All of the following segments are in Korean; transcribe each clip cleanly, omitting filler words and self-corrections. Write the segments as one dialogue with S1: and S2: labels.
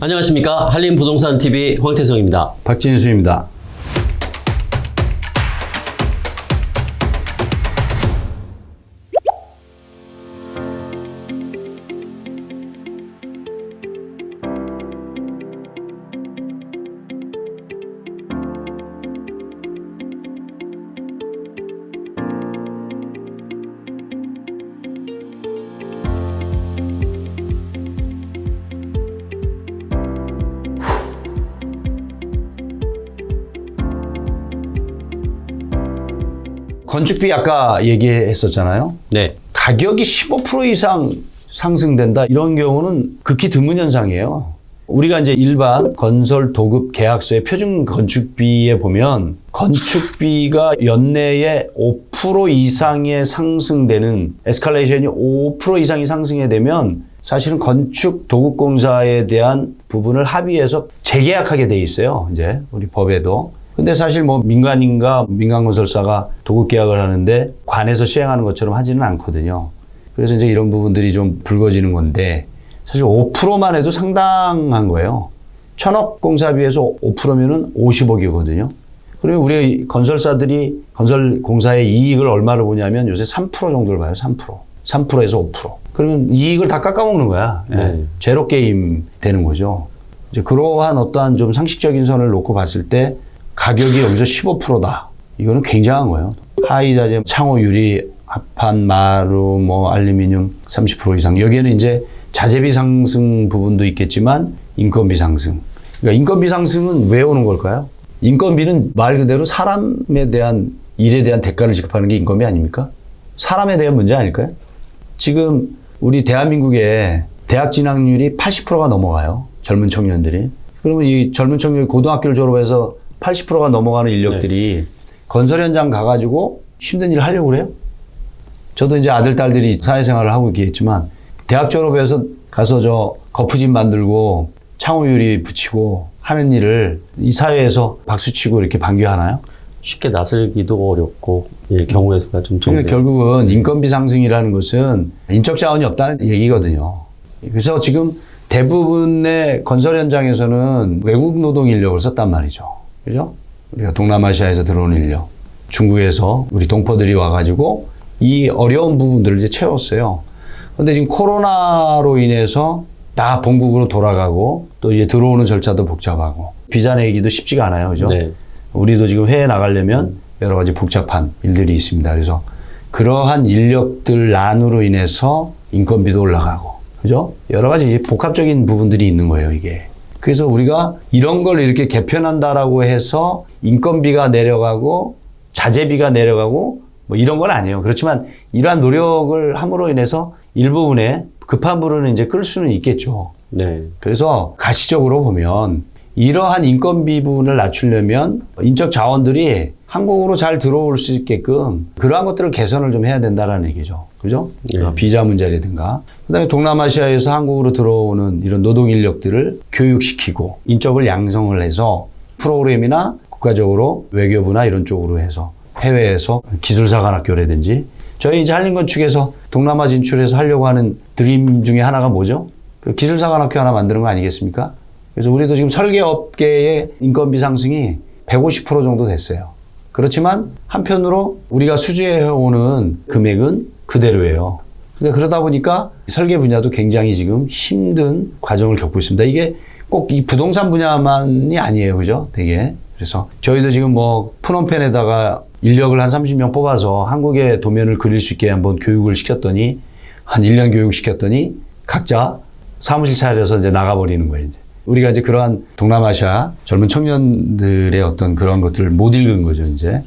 S1: 안녕하십니까. 한림부동산TV 황태성입니다.
S2: 박진수입니다. 건축비 아까 얘기했었잖아요.
S1: 네.
S2: 가격이 15% 이상 상승된다. 이런 경우는 극히 드문 현상이에요. 우리가 이제 일반 건설 도급 계약서의 표준 건축비에 보면 건축비가 연내에 5% 이상의 상승되는 에스컬레이션이 5% 이상이 상승이 되면 사실은 건축 도급공사에 대한 부분을 합의해서 재계약하게 돼 있어요. 이제 우리 법에도. 근데 사실 뭐 민간인가 민간건설사가 도급계약을 하는데 관에서 시행하는 것처럼 하지는 않거든요. 그래서 이제 이런 부분들이 좀 불거지는 건데 사실 5%만 해도 상당한 거예요. 1,000억 공사비에서 5%면은 50억이거든요. 그러면 우리 건설사들이 건설공사의 이익을 얼마를 보냐면 요새 3% 정도를 봐요. 3%. 3%에서 5%. 그러면 이익을 다 깎아먹는 거야.
S1: 네.
S2: 제로 게임 되는 거죠. 이제 그러한 어떠한 좀 상식적인 선을 놓고 봤을 때 가격이 여기서 15%다. 이거는 굉장한 거예요. 하이자재, 창호, 유리, 합판, 마루, 뭐 알루미늄 30% 이상. 여기에는 이제 자재비 상승 부분도 있겠지만 인건비 상승. 그러니까 인건비 상승은 왜 오는 걸까요? 인건비는 말 그대로 사람에 대한 일에 대한 대가를 지급하는 게 인건비 아닙니까? 사람에 대한 문제 아닐까요? 지금 우리 대한민국의 대학 진학률이 80%가 넘어가요. 젊은 청년들이. 그러면 이 젊은 청년이 고등학교를 졸업해서 80%가 넘어가는 인력들이 건설 현장 가가지고 힘든 일을 하려고 그래요? 저도 이제 아들, 딸들이 사회생활을 하고 있겠지만 대학 졸업해서 가서 저 거푸집 만들고 창호 유리 붙이고 하는 일을 이 사회에서 박수치고 이렇게 반겨하나요?
S1: 쉽게 나설기도 어렵고 경우의 수가 좀 적네요.
S2: 그러니까 결국은 인건비 상승이라는 것은 인적 자원이 없다는 얘기거든요. 그래서 지금 대부분의 건설 현장에서는 외국 노동 인력을 썼단 말이죠. 그죠? 우리가 동남아시아에서 들어오는 인력, 중국에서 우리 동포들이 와가지고 이 어려운 부분들을 이제 채웠어요. 그런데 지금 코로나로 인해서 다 본국으로 돌아가고 또 이제 들어오는 절차도 복잡하고 비자 내기도 쉽지가 않아요. 그죠?
S1: 네.
S2: 우리도 지금 해외 나가려면 여러 가지 복잡한 일들이 있습니다. 그래서 그러한 인력들 난으로 인해서 인건비도 올라가고, 그죠? 여러 가지 복합적인 부분들이 있는 거예요, 이게. 그래서 우리가 이런 걸 이렇게 개편한다라고 해서 인건비가 내려가고 자재비가 내려가고 뭐 이런 건 아니에요. 그렇지만 이러한 노력을 함으로 인해서 일부분의 급한 불은 이제 끌 수는 있겠죠.
S1: 네.
S2: 그래서 가시적으로 보면 이러한 인건비 부분을 낮추려면 인적 자원들이 한국으로 잘 들어올 수 있게끔 그러한 것들을 개선을 좀 해야 된다라는 얘기죠. 그죠?
S1: 네.
S2: 비자 문제라든가. 그 다음에 동남아시아에서 한국으로 들어오는 이런 노동 인력들을 교육시키고 인적을 양성을 해서 프로그램이나 국가적으로 외교부나 이런 쪽으로 해서 해외에서 기술사관학교라든지 저희 이제 한림건축에서 동남아 진출해서 하려고 하는 드림 중에 하나가 뭐죠? 그 기술사관학교 하나 만드는 거 아니겠습니까? 그래서 우리도 지금 설계업계의 인건비 상승이 150% 정도 됐어요. 그렇지만 한편으로 우리가 수주해오는 금액은 그대로예요. 근데 그러다 보니까 설계 분야도 굉장히 지금 힘든 과정을 겪고 있습니다. 이게 꼭 이 부동산 분야만이 아니에요. 그죠? 되게. 그래서 저희도 지금 뭐 프놈펜에다가 인력을 한 30명 뽑아서 한국의 도면을 그릴 수 있게 한번 교육을 시켰더니 한 1년 교육 시켰더니 각자 사무실 차려서 이제 나가버리는 거예요. 이제. 우리가 이제 그러한 동남아시아 젊은 청년들의 어떤 그런 것들을 못 읽은 거죠, 이제.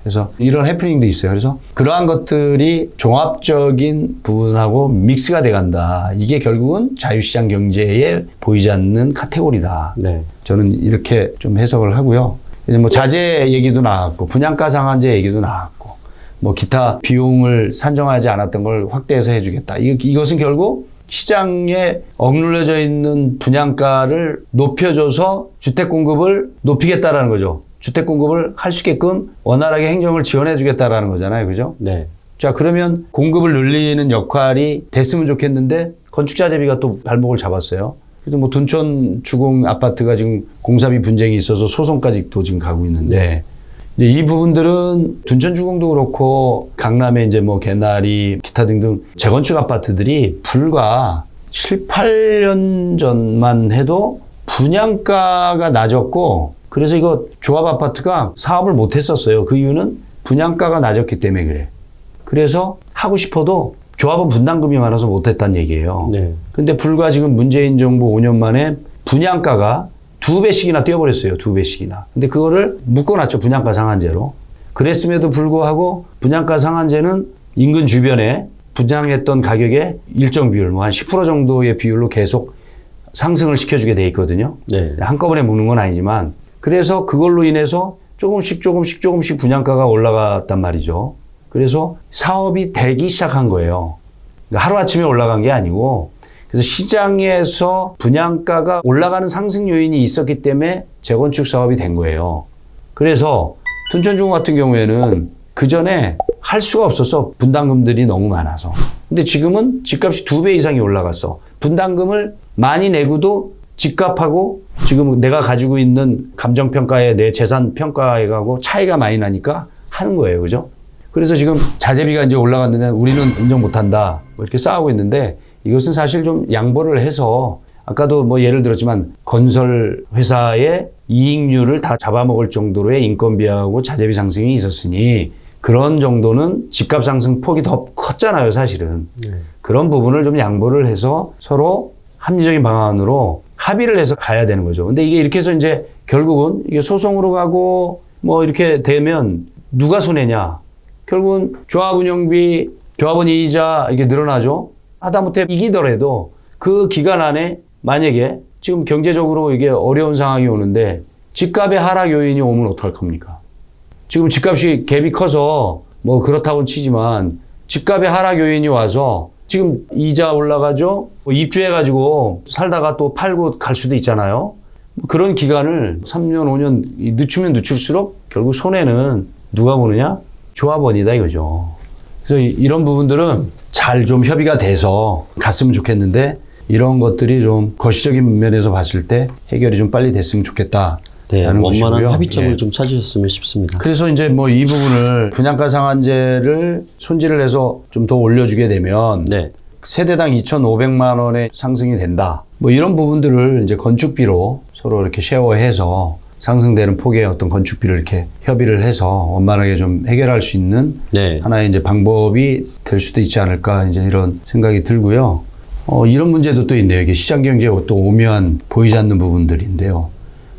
S2: 그래서 이런 해프닝도 있어요. 그래서 그러한 것들이 종합적인 부분하고 믹스가 돼 간다. 이게 결국은 자유시장 경제에 보이지 않는 카테고리다.
S1: 네.
S2: 저는 이렇게 좀 해석을 하고요. 이제 뭐 자재 얘기도 나왔고, 분양가 상한제 얘기도 나왔고, 뭐 기타 비용을 산정하지 않았던 걸 확대해서 해주겠다. 이것은 결국 시장에 억눌려져 있는 분양가를 높여줘서 주택 공급을 높이겠다라는 거죠. 주택 공급을 할 수 있게끔 원활하게 행정을 지원해 주겠다라는 거잖아요. 그죠?
S1: 네.
S2: 자, 그러면 공급을 늘리는 역할이 됐으면 좋겠는데 건축자재비가 또 발목을 잡았어요. 그래서 뭐 둔촌 주공 아파트가 지금 공사비 분쟁이 있어서 소송까지 또 지금 가고 있는데 이제 이 부분들은 둔촌 주공도 그렇고 강남에 이제 뭐 개나리 기타 등등 재건축 아파트들이 불과 7, 8년 전만 해도 분양가가 낮았고 그래서 이거 조합 아파트가 사업을 못 했었어요. 그 이유는 분양가가 낮았기 때문에 그래. 그래서 하고 싶어도 조합은 분담금이 많아서 못 했다는 얘기예요.
S1: 네.
S2: 근데 불과 지금 문재인 정부 5년 만에 분양가가 2배씩이나 뛰어버렸어요. 2배씩이나. 근데 그거를 묶어놨죠. 분양가 상한제로. 그랬음에도 불구하고 분양가 상한제는 인근 주변에 분양했던 가격의 일정 비율, 뭐 한 10% 정도의 비율로 계속 상승을 시켜주게 돼 있거든요.
S1: 네.
S2: 한꺼번에 묶는 건 아니지만 그래서 그걸로 인해서 조금씩 분양가가 올라갔단 말이죠. 그래서 사업이 되기 시작한 거예요. 그러니까 하루아침에 올라간 게 아니고 그래서 시장에서 분양가가 올라가는 상승 요인이 있었기 때문에 재건축 사업이 된 거예요. 그래서 둔촌주공 같은 경우에는 그 전에 할 수가 없었어. 분담금들이 너무 많아서. 근데 지금은 집값이 2배 이상이 올라갔어. 분담금을 많이 내고도 집값하고 지금 내가 가지고 있는 감정평가에 내 재산 평가하고 차이가 많이 나니까 하는 거예요. 그죠? 그래서 지금 자재비가 이제 올라갔는데 우리는 인정 못한다. 뭐 이렇게 싸우고 있는데 이것은 사실 좀 양보를 해서 아까도 뭐 예를 들었지만 건설 회사의 이익률을 다 잡아먹을 정도로의 인건비하고 자재비 상승이 있었으니 그런 정도는 집값 상승 폭이 더 컸잖아요, 사실은. 그런 부분을 좀 양보를 해서 서로 합리적인 방안으로 합의를 해서 가야 되는 거죠. 근데 이게 이렇게 해서 이제 결국은 이게 소송으로 가고 뭐 이렇게 되면 누가 손해냐? 결국은 조합 운영비, 조합원 이자 이게 늘어나죠. 하다못해 이기더라도 그 기간 안에 만약에 지금 경제적으로 이게 어려운 상황이 오는데 집값의 하락 요인이 오면 어떡할 겁니까? 지금 집값이 갭이 커서 뭐 그렇다고는 치지만 집값의 하락 요인이 와서 지금 이자 올라가죠? 뭐 입주해가지고 살다가 또 팔고 갈 수도 있잖아요. 그런 기간을 3년, 5년 늦추면 늦출수록 결국 손해는 누가 보느냐? 조합원이다 이거죠. 그래서 이런 부분들은 잘 좀 협의가 돼서 갔으면 좋겠는데 이런 것들이 좀 거시적인 면에서 봤을 때 해결이 좀 빨리 됐으면 좋겠다.
S1: 네, 원만한
S2: 것이고요.
S1: 합의점을
S2: 예.
S1: 좀 찾으셨으면 싶습니다.
S2: 그래서 이제 뭐 이 부분을 분양가 상한제를 손질을 해서 좀 더 올려주게 되면
S1: 네.
S2: 세대당 2,500만 원의 상승이 된다. 뭐 이런 부분들을 이제 건축비로 서로 이렇게 쉐어해서 상승되는 폭의 어떤 건축비를 이렇게 협의를 해서 원만하게 좀 해결할 수 있는
S1: 네.
S2: 하나의 이제 방법이 될 수도 있지 않을까 이제 이런 생각이 들고요. 이런 문제도 또 있네요. 이게 시장 경제에 또 오묘한 보이지 않는 부분들인데요.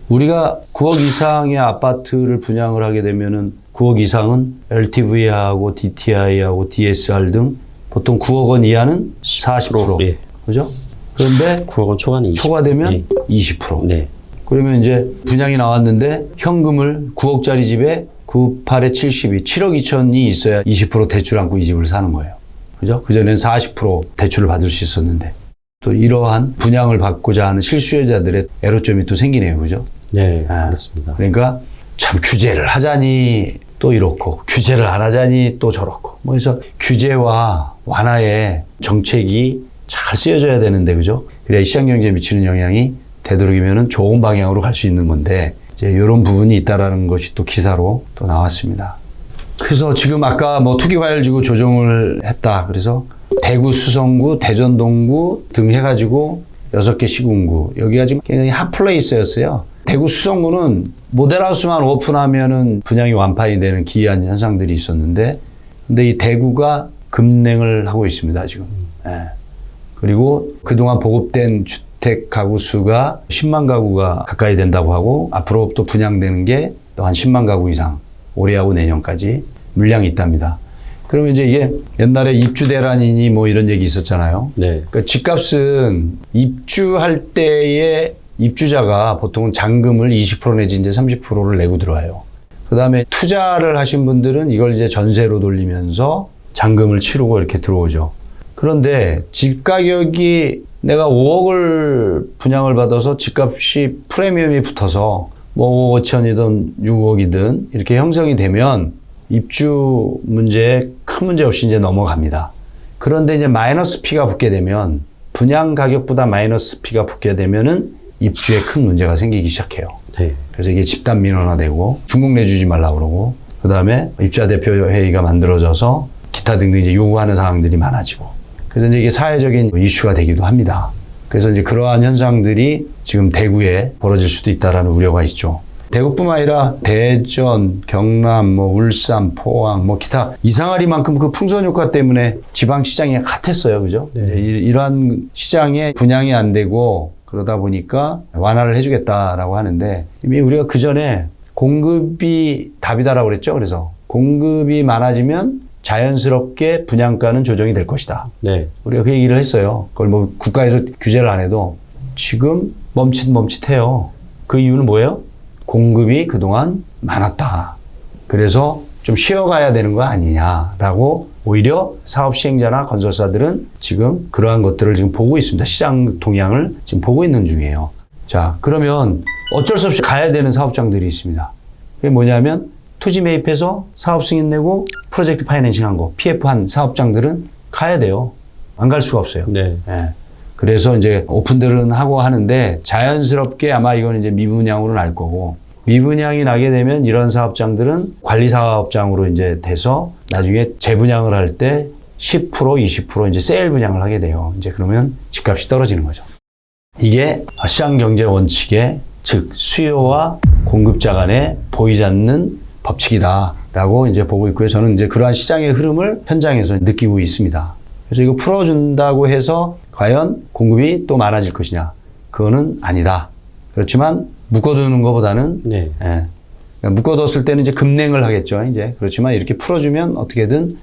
S2: 우리가 9억 이상의 아파트를 분양을 하게 되면은 9억 이상은 LTV하고 DTI하고 DSR 등 보통 9억 원 이하는 40%.
S1: 예.
S2: 그죠? 그런데
S1: 9억 원 초과는 20%.
S2: 초과되면
S1: 예.
S2: 20%.
S1: 네.
S2: 그러면 이제 분양이 나왔는데 현금을 9억짜리 집에 98에 72, 7억 2천이 있어야 20% 대출 안고 이 집을 사는 거예요. 그죠? 그전에는 40% 대출을 받을 수 있었는데 또 이러한 분양을 받고자 하는 실수요자들의 애로점이 또 생기네요. 그죠?
S1: 네, 그렇습니다.
S2: 그러니까 참 규제를 하자니 또 이렇고 규제를 안 하자니 또 저렇고 뭐 그래서 규제와 완화의 정책이 잘 쓰여져야 되는데 그죠? 그래야 시장 경제에 미치는 영향이 되도록이면은 좋은 방향으로 갈 수 있는 건데 이제 이런 부분이 있다라는 것이 또 기사로 또 나왔습니다. 그래서 지금 아까 뭐 투기과열지구 조정을 했다. 그래서 대구 수성구, 대전 동구 등 해가지고 6개 시군구 여기가 지금 굉장히 핫플레이스였어요. 대구 수성구는 모델하우스만 오픈하면은 분양이 완판이 되는 기이한 현상들이 있었는데 근데 이 대구가 급냉을 하고 있습니다 지금. 예. 그리고 그동안 보급된 주택 가구 수가 10만 가구가 가까이 된다고 하고 앞으로 또 분양되는 게 또 한 10만 가구 이상 올해하고 내년까지 물량이 있답니다. 그러면 이제 이게 옛날에 입주 대란이니 뭐 이런 얘기 있었잖아요.
S1: 네.
S2: 그러니까 집값은 입주할 때에 입주자가 보통은 잔금을 20% 내지 이제 30%를 내고 들어와요. 그 다음에 투자를 하신 분들은 이걸 이제 전세로 돌리면서 잔금을 치르고 이렇게 들어오죠. 그런데 집 가격이 내가 5억을 분양을 받아서 집값이 프리미엄이 붙어서 뭐 5억 5천이든 6억이든 이렇게 형성이 되면 입주 문제에 큰 문제 없이 이제 넘어갑니다. 그런데 이제 마이너스 P가 붙게 되면 분양 가격보다 마이너스 피가 붙게 되면은 입주에 큰 문제가 생기기 시작해요.
S1: 네.
S2: 그래서 이게 집단 민원화되고 중국 내주지 말라 그러고 그다음에 입주자 대표 회의가 만들어져서 기타 등등 이제 요구하는 사항들이 많아지고 그래서 이제 이게 사회적인 이슈가 되기도 합니다. 그래서 이제 그러한 현상들이 지금 대구에 벌어질 수도 있다라는 우려가 있죠. 대구뿐만 아니라 대전, 경남, 뭐 울산, 포항, 뭐 기타 이상하리만큼 그 풍선 효과 때문에 지방 시장이 핫했어요, 그죠?
S1: 네.
S2: 이러한 시장에 분양이 안 되고 그러다 보니까 완화를 해주겠다라고 하는데 이미 우리가 그 전에 공급이 답이다라고 그랬죠. 그래서 공급이 많아지면 자연스럽게 분양가는 조정이 될 것이다.
S1: 네.
S2: 우리가 그 얘기를 했어요. 그걸 뭐 국가에서 규제를 안 해도 지금 멈칫멈칫해요. 그 이유는 뭐예요? 공급이 그동안 많았다. 그래서 좀 쉬어가야 되는 거 아니냐라고 오히려 사업 시행자나 건설사들은 지금 그러한 것들을 지금 보고 있습니다. 시장 동향을 지금 보고 있는 중이에요. 자, 그러면 어쩔 수 없이 가야 되는 사업장들이 있습니다. 그게 뭐냐면 토지 매입해서 사업 승인 내고 프로젝트 파이낸싱 한 거, PF 한 사업장들은 가야 돼요. 안 갈 수가 없어요.
S1: 네.
S2: 예. 그래서 이제 오픈들은 하고 하는데 자연스럽게 아마 이건 이제 미분양으로 날 거고 미분양이 나게 되면 이런 사업장들은 관리사업장으로 이제 돼서 나중에 재분양을 할 때 10%, 20% 이제 세일 분양을 하게 돼요. 이제 그러면 집값이 떨어지는 거죠. 이게 시장 경제 원칙의 즉 수요와 공급자 간에 보이지 않는 법칙이다라고 이제 보고 있고요. 저는 이제 그러한 시장의 흐름을 현장에서 느끼고 있습니다. 그래서 이거 풀어준다고 해서 과연 공급이 또 많아질 것이냐? 그거는 아니다. 그렇지만 묶어두는 것보다는
S1: 네.
S2: 예. 그러니까 묶어뒀을 때는 이제 급냉을 하겠죠. 이제 그렇지만 이렇게 풀어주면 어떻게든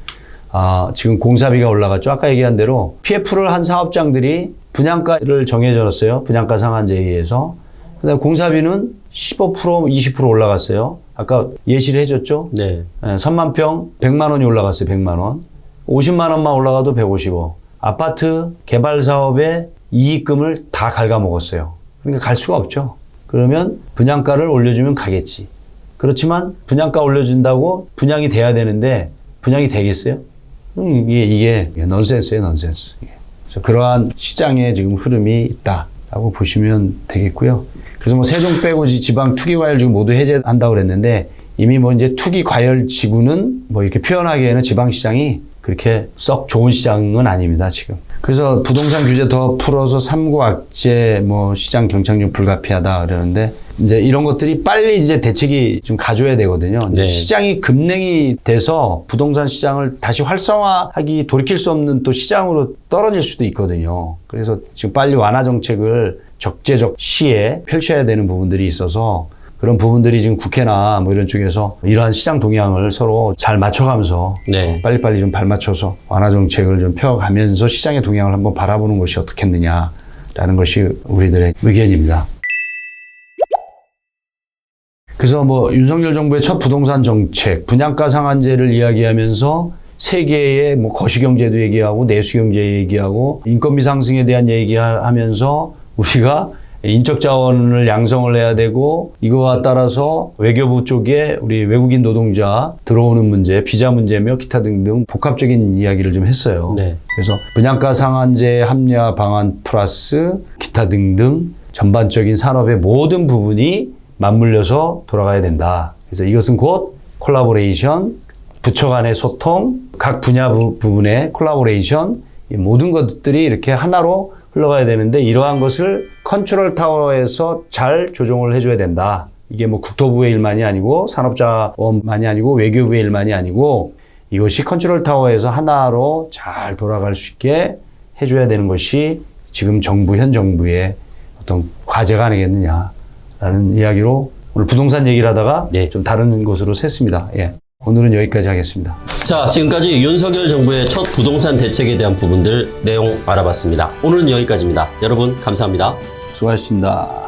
S2: 지금 공사비가 올라갔죠. 아까 얘기한 대로 PF를 한 사업장들이 분양가를 정해졌어요. 분양가 상한제에 의해서. 그다음에 공사비는 15%, 20% 올라갔어요. 아까 예시를 해줬죠.
S1: 네.
S2: 3만 평 100만 원이 올라갔어요. 100만 원. 50만 원만 올라가도 150억. 아파트 개발 사업의 이익금을 다 갉아먹었어요. 그러니까 갈 수가 없죠. 그러면 분양가를 올려주면 가겠지. 그렇지만 분양가 올려준다고 분양이 돼야 되는데 분양이 되겠어요? 이게 넌센스예요, 넌센스. 그래서 그러한 시장의 지금 흐름이 있다라고 보시면 되겠고요. 그래서 뭐 세종 빼고 지방 투기 과열 지구 모두 해제한다고 그랬는데 이미 뭐 이제 투기 과열 지구는 뭐 이렇게 표현하기에는 지방 시장이 그렇게 썩 좋은 시장은 아닙니다, 지금. 그래서 부동산 규제 더 풀어서 3구 악재, 뭐 시장 경착륙 불가피하다 그러는데 이제 이런 것들이 빨리 이제 대책이 좀 가져야 되거든요.
S1: 네.
S2: 시장이 급냉이 돼서 부동산 시장을 다시 활성화하기 돌이킬 수 없는 또 시장으로 떨어질 수도 있거든요. 그래서 지금 빨리 완화 정책을 적재적 시에 펼쳐야 되는 부분들이 있어서 그런 부분들이 지금 국회나 뭐 이런 쪽에서 이러한 시장 동향을 서로 잘 맞춰가면서
S1: 네.
S2: 빨리빨리 좀 발맞춰서 완화 정책을 좀 펴가면서 시장의 동향을 한번 바라보는 것이 어떻겠느냐라는 것이 우리들의 의견입니다. 그래서 뭐 윤석열 정부의 첫 부동산 정책, 분양가 상한제를 이야기하면서 세계의 뭐 거시경제도 얘기하고 내수경제 얘기하고 인건비 상승에 대한 얘기하면서 우리가 인적 자원을 양성을 해야 되고 이거와 따라서 외교부 쪽에 우리 외국인 노동자 들어오는 문제, 비자 문제며 기타 등등 복합적인 이야기를 좀 했어요.
S1: 네.
S2: 그래서 분양가 상한제 합리화 방안 플러스 기타 등등 전반적인 산업의 모든 부분이 맞물려서 돌아가야 된다. 그래서 이것은 곧 콜라보레이션, 부처 간의 소통, 각 분야 부분의 콜라보레이션, 이 모든 것들이 이렇게 하나로 흘러가야 되는데 이러한 것을 컨트롤 타워에서 잘 조정을 해줘야 된다. 이게 뭐 국토부의 일만이 아니고 산업자원만이 아니고 외교부의 일만이 아니고 이것이 컨트롤 타워에서 하나로 잘 돌아갈 수 있게 해줘야 되는 것이 지금 정부, 현 정부의 어떤 과제가 아니겠느냐라는 이야기로 오늘 부동산 얘기를 하다가
S1: 네.
S2: 좀 다른 곳으로 샜습니다. 예. 오늘은 여기까지 하겠습니다.
S1: 자, 지금까지 윤석열 정부의 첫 부동산 대책에 대한 부분들 내용 알아봤습니다. 오늘은 여기까지입니다. 여러분 감사합니다.
S2: 수고하셨습니다.